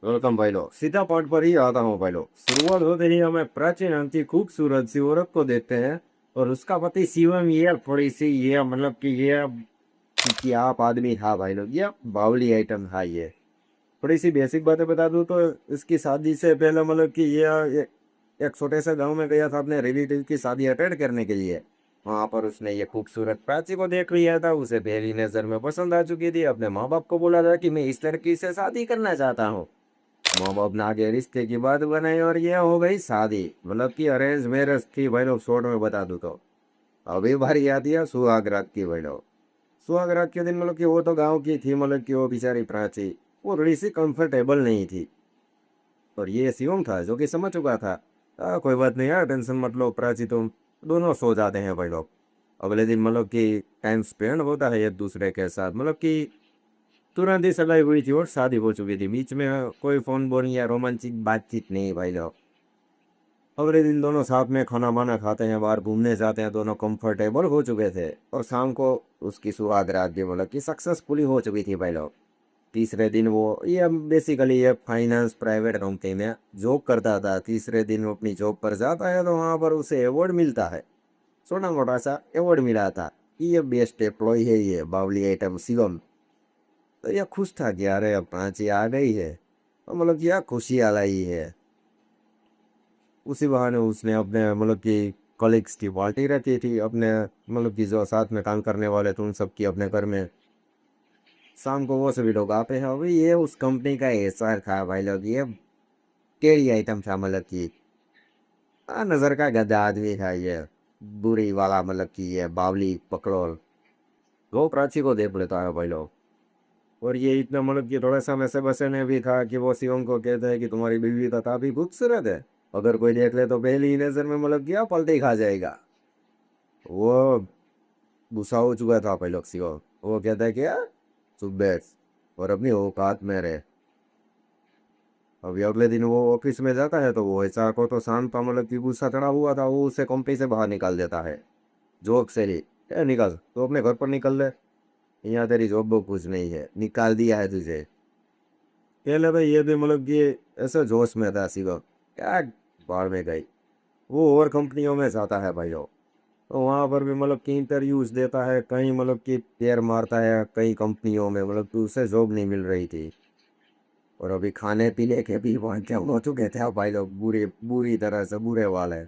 Welcome भाई लोग, सीधा पॉइंट पर ही आता हूँ भाई लोग। शुरुआत होते ही हमें प्राचीन की खूबसूरत सी औरत को देखते हैं और उसका पति शिवम। ये थोड़ी सी ये मतलब कि ये कि आप आदमी था भाई लोग, ये बावली आइटम था ये। थोड़ी सी बेसिक बातें बता दूं तो इसकी शादी से पहले मतलब कि ये एक छोटे से गांव में गया था अपने रिलेटिव की शादी अटेंड करने के लिए। वहां पर उसने ये खूबसूरत प्राची को देख लिया था, उसे पहली नजर में पसंद आ चुकी थी। अपने माँ बाप को बोला था कि मैं इस लड़की से शादी करना चाहता हूँ। माँ बाप ने आगे रिश्ते की बात बनाई और ये हो गई शादी। मतलब कि अरेंज मैरिज थी भाई लोग, शॉर्ट में बता दूं तो। अभी बारी आती है सुहागरात की भाई लोग। सुहागरात के दिन मतलब कि वो तो गांव की थी, मतलब कि वो बेचारी प्राची वो थोड़ी सी कंफर्टेबल नहीं थी। और ये शिवम था जो कि समझ चुका था। कोई बात नहीं यार, टेंशन मत लो प्राची, तुम दोनों सो जाते हैं भाई लोग। अगले दिन मतलब कि टाइम स्पेंड होता है एक दूसरे के साथ, मतलब कि तुरंत ही सगाई हुई थी और शादी हो चुकी थी। बीच में कोई फोन बोन या रोमांटिक बातचीत नहीं भाई लोग। अगले दिन दोनों साथ में खाना वाना खाते हैं, बाहर घूमने जाते हैं, दोनों कंफर्टेबल हो चुके थे। और शाम को उसकी सुहाग रात भी मतलब कि सक्सेसफुली हो चुकी थी भाई लोग। तीसरे दिन वो ये बेसिकली ये फाइनेंस प्राइवेट कंपनी में जॉब करता था। तीसरे दिन वो अपनी जॉब पर जाता है तो वहाँ पर उसे अवार्ड मिलता है। छोटा मोटा सा अवार्ड मिला था कि ये बेस्ट एम्प्लॉय है ये बावली आइटम शिवम। तो ये खुश था कि अरे अब पाँच आ गई है, तो मतलब कि यार खुशी आ रही है। उसी बहाने उसने अपने मतलब कि कलीग्स की पार्टी रहती थी, अपने मतलब कि जो साथ में काम करने वाले थे उन सबकी अपने घर में। शाम को वो सभी लोग आते हैं। अभी ये उस कंपनी का एचआर था भाई लोग, ये टेढ़ी आइटम था, मतलब कि नजर का गद्दा आदमी था ये। बुरी वाला मतलब कि ये बावली पकड़ोल वो प्राची को देख लेता है भाई लोग। और ये इतना मतलब कि थोड़ा सा वैसे वैसे ने भी था कि वो शिवम को कहता है कि तुम्हारी बीवी तो काफी खूबसूरत है, अगर कोई देख ले तो पहली ही नजर में मतलब क्या पलटी खा जाएगा। वो गुस्सा हो चुका था भाई लोग शिवम। वो कहता है कि यार चुप बैठ और अपनी औकात में रहे। अभी अगले दिन वो ऑफिस में जाता है तो वो एचआर को तो शांत था, मतलब कि गुस्सा चढ़ा हुआ था। वो उसे कंपनी से बाहर निकाल देता है जोक से ही। निकल तो अपने घर पर निकल ले, यहाँ तेरी जॉब वो कुछ नहीं है, निकाल दिया है तुझे। कह ले भाई ये भी मतलब कि ऐसे जोश में था शिवम, क्या बाढ़ में गई। वो और कंपनियों में जाता है भाई वो। तो वहाँ पर भी मतलब कि इंटरव्यूज देता है, कहीं मतलब कि पैर मारता है कई कंपनियों में, मतलब कि उसे जॉब नहीं मिल रही थी। और अभी खाने पीने के भी वहाँ क्या हो चुके थे भाई लोग, बुरे बुरी तरह से बुरे वाले।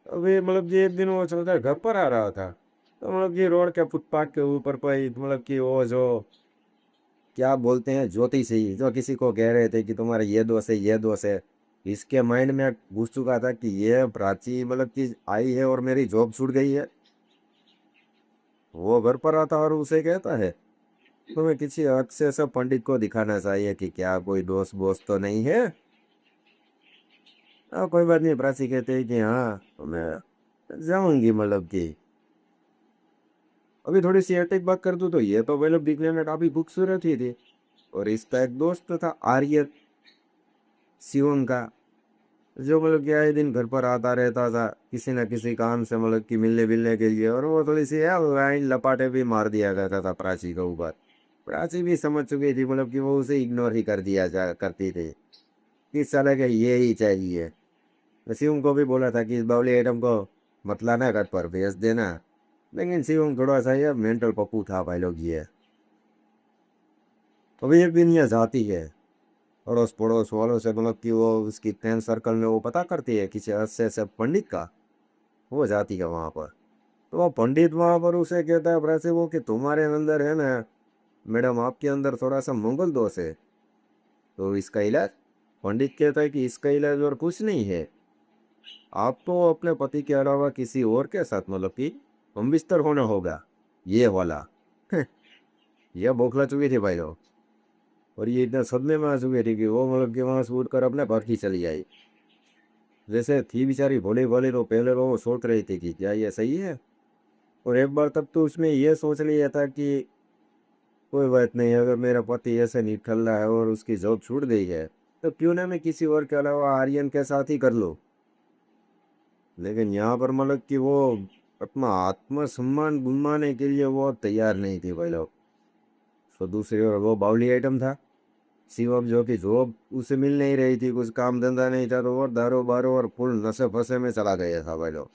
अभी मतलब कि एक दिन वो चलता है घर पर आ रहा था, तो मतलब कि रोड के फुटपाथ के ऊपर पर मतलब कि वो जो क्या बोलते हैं ज्योतिषी जो किसी को कह रहे थे कि तुम्हारा ये दोष है ये दोष है। इसके माइंड में घुस चुका था कि ये प्राची मतलब कि आई है और मेरी जॉब छूट गई है। वो घर पर आता और उसे कहता है तुम्हें किसी अच्छे से पंडित को दिखाना चाहिए कि क्या कोई दोस्त वोस्त तो नहीं है। कोई बात नहीं, प्राची कहते हैं कि हाँ तो मैं जाऊंगी, मतलब कि अभी थोड़ी सी एटिक बात कर दूं तो ये तो मतलब दिखने में काफी खूबसूरत ही थी। और इसका एक दोस्त था आर्य, शिवम का, जो मतलब कि आए दिन घर पर आता रहता था किसी न किसी काम से, मतलब कि मिलने मिलने के लिए। और वो थोड़ी सी यार लाइन लपाटे भी मार दिया करता था प्राची के ऊपर। प्राची भी समझ चुकी थी, मतलब कि वो उसे इग्नोर ही कर दिया जा करती थी कि साला के ये ही चाहिए। तो शिवम को भी बोला था कि इस बावली आइटम को मत लाना, घर पर भेज देना। लेकिन शिवम थोड़ा सा ये मेंटल पप्पू था भाई लोग ये। अभी एक दिन ये जाती है अड़ोस पड़ोस वालों से, मतलब कि वो उसकी फ्रेंड सर्कल में वो पता करती है किसी अच्छे से पंडित का। वो जाती है वहां पर। तो वो पंडित वहां पर उसे कहता है वैसे वो कि तुम्हारे अंदर है ना मैडम, आपके अंदर थोड़ा सा मंगल दोष है, तो इसका इलाज। पंडित कहता है कि इसका इलाज और कुछ नहीं है, आपको अपने पति के अलावा किसी और के साथ मतलब कि हम बिस्तर होना होगा, ये वाला। यह बौखला चुकी थी भाई लोग। और ये इतना सदमे में आ चुकी थी कि वो मतलब कि वहां से उठ कर अपने घर की चली आई। जैसे थी बेचारी भोली भोली, तो पहले वो सोच रही थी कि क्या ये सही है। और एक बार तब तो उसने ये सोच लिया था कि कोई बात नहीं, अगर मेरा पति ऐसे निकल रहा है और उसकी जॉब छूट गई है तो क्यों ना मैं किसी और के अलावा आर्यन के साथ ही कर लूँ। लेकिन यहाँ पर मतलब कि वो अपना आत्मसम्मान गुमाने के लिए वो तैयार नहीं थी भाई लोग। तो दूसरी ओर वो बावली आइटम था, शिवम जो कि जॉब उसे मिल नहीं रही थी, कुछ काम धंधा नहीं था, तो और दारू बारू और फुल नशे फसे में चला गया था भाई लोग।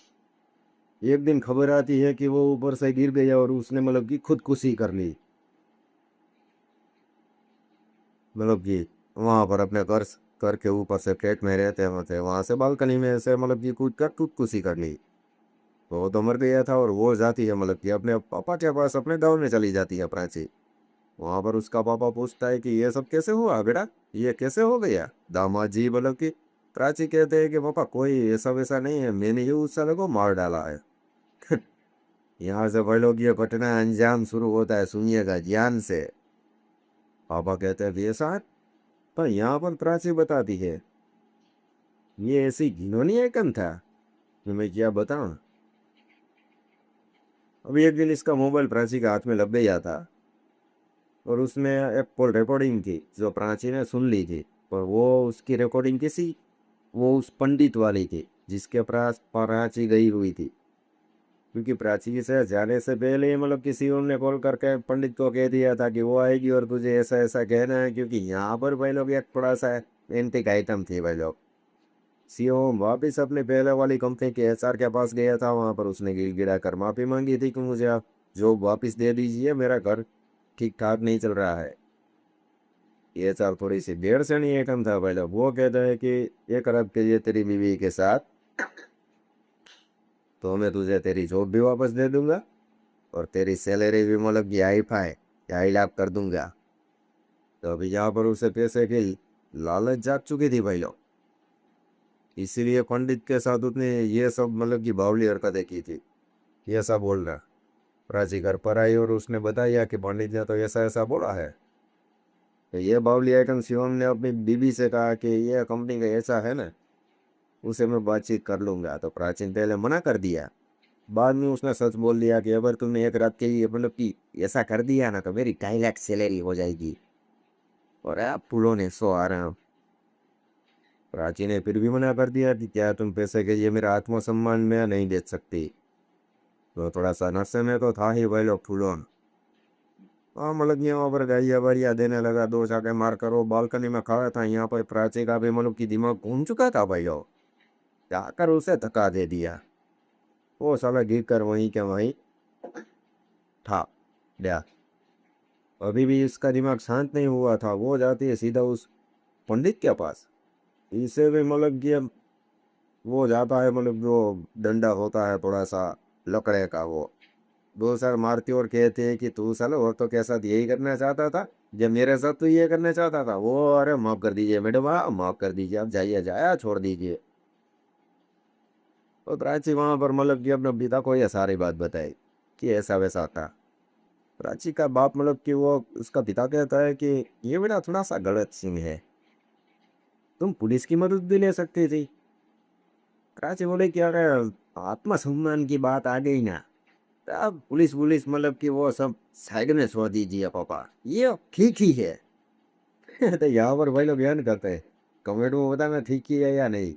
एक दिन खबर आती है कि वो ऊपर से गिर गया और उसने मतलब कि खुदकुशी कर ली। मतलब कि वहां पर अपने घर के ऊपर से फ्लैट में रहते थे, वहां से बालकनी में से मतलब कि कूद कर खुदकुशी कर ली। तो वो तो मर गया था और वो जाती है मतलब कि अपने पापा के पास अपने गाँव में चली जाती है प्राची। वहां पर उसका पापा पूछता है कि ये सब कैसे हुआ बेटा, ये कैसे हो गया। दामाद जी मतलब कि प्राची कहते हैं कि पापा कोई ऐसा वैसा नहीं है, मैंने ही उस साले को मार डाला है। यहाँ से भाई लोग ये घटना अंजाम शुरू होता है, सुनिएगा ध्यान से। पापा कहते हैं ऐसा है, पर यहाँ पर प्राची बताती है ये ऐसी घिनौनी आइटम था, मैं क्या बताऊं। अभी एक दिन इसका मोबाइल प्राची के हाथ में लग गया था और उसमें एक कॉल रिकॉर्डिंग थी जो प्राची ने सुन ली थी। पर वो उसकी रिकॉर्डिंग किसी, वो उस पंडित वाली थी जिसके पास प्राची गई हुई थी। क्योंकि प्राची से जाने से पहले ही मतलब किसी ने कॉल करके पंडित को कह दिया था कि वो आएगी और तुझे ऐसा ऐसा कहना है, क्योंकि यहाँ पर भाई लोग एक थोड़ा सा एंटिक आइटम थी भाई लोग। सीओ वापिस अपने पहले वाली कंपनी के एचआर के पास गया था, वहां पर उसने गिड़गिड़ा कर माफी मांगी थी कि मुझे आप जॉब वापस दे दीजिए, मेरा घर ठीक ठाक नहीं चल रहा है। ये चार थोड़ी सी देर से नहीं एकम था भाई लोग। वो कहता है कि 1 अरब के लिए तेरी बीवी के साथ तो मैं तुझे तेरी जॉब भी वापस दे दूंगा और तेरी सैलरी भी मतलब कि हाई फाई 2.5 लाख कर दूंगा। तो अभी यहाँ पर उसे पैसे की लालच जाग चुकी थी भाई लोग, इसीलिए पंडित के साथ उसने ये सब मतलब कि बावली हरकतें की थी। ये सब बोल रहा प्राची घर पर आई और उसने बताया कि पंडित ने तो ऐसा ऐसा बोला है। तो ये बावली आइटम शिवम ने अपनी बीबी से कहा कि ये कंपनी का ऐसा है ना, उसे मैं बातचीत कर लूंगा। तो प्राचीन पहले मना कर दिया, बाद में उसने सच बोल दिया कि अगर तुमने एक रात के लिए मतलब कि ऐसा कर दिया ना तो मेरी 2.5 लाख सैलरी हो जाएगी। और आप फूलों ने सो आ रहे हो। प्राची ने फिर भी मना कर दिया कि क्या तुम पैसे के लिए मेरा आत्मसम्मान में नहीं बेच सकती। तो थोड़ा सा नशे में तो था ही भाई लोग फूलों। हाँ मतलब यहाँ पर गाइया वारिया देने लगा, 2 चाके मार कर वो बालकनी में खड़ा था। यहाँ पर प्राची का भी मतलब की दिमाग घूम चुका था भाई लोग, जाकर उसे धक्का दे दिया। वो साला गिर कर वहीं के वहीं था गया। अभी भी इसका दिमाग शांत नहीं हुआ था। वो जाती है सीधा उस पंडित के पास, इसे भी मतलब कि वो जाता है मतलब जो डंडा होता है थोड़ा सा लकड़े का, वो 2 सर मारती और कहते हैं कि तू साला और तो के साथ यही करना चाहता था जब मेरे साथ तू ये करना चाहता था। वो अरे माफ कर दीजिए मैडम, माफ कर दीजिए, आप जाइए जाया छोड़ दीजिए। तो प्राची वहां पर मतलब कि अपने पिता को ये सारी बात बताई कि ऐसा वैसा था। प्राची का बाप मतलब कि वो उसका पिता कहता है कि ये बेटा थोड़ा सा गलत सीन है, तुम पुलिस की मदद भी ले सकती थी। प्राची बोले कि अरे आत्मसम्मान की बात आ गई ना, अब पुलिस पुलिस मतलब कि वो सब साइड में छोड़ दीजिए पापा, ये ठीक ही है। तो यहाँ पर भाई लोग बयान करते हैं, कमेंट में बताना ठीक ही है या नहीं।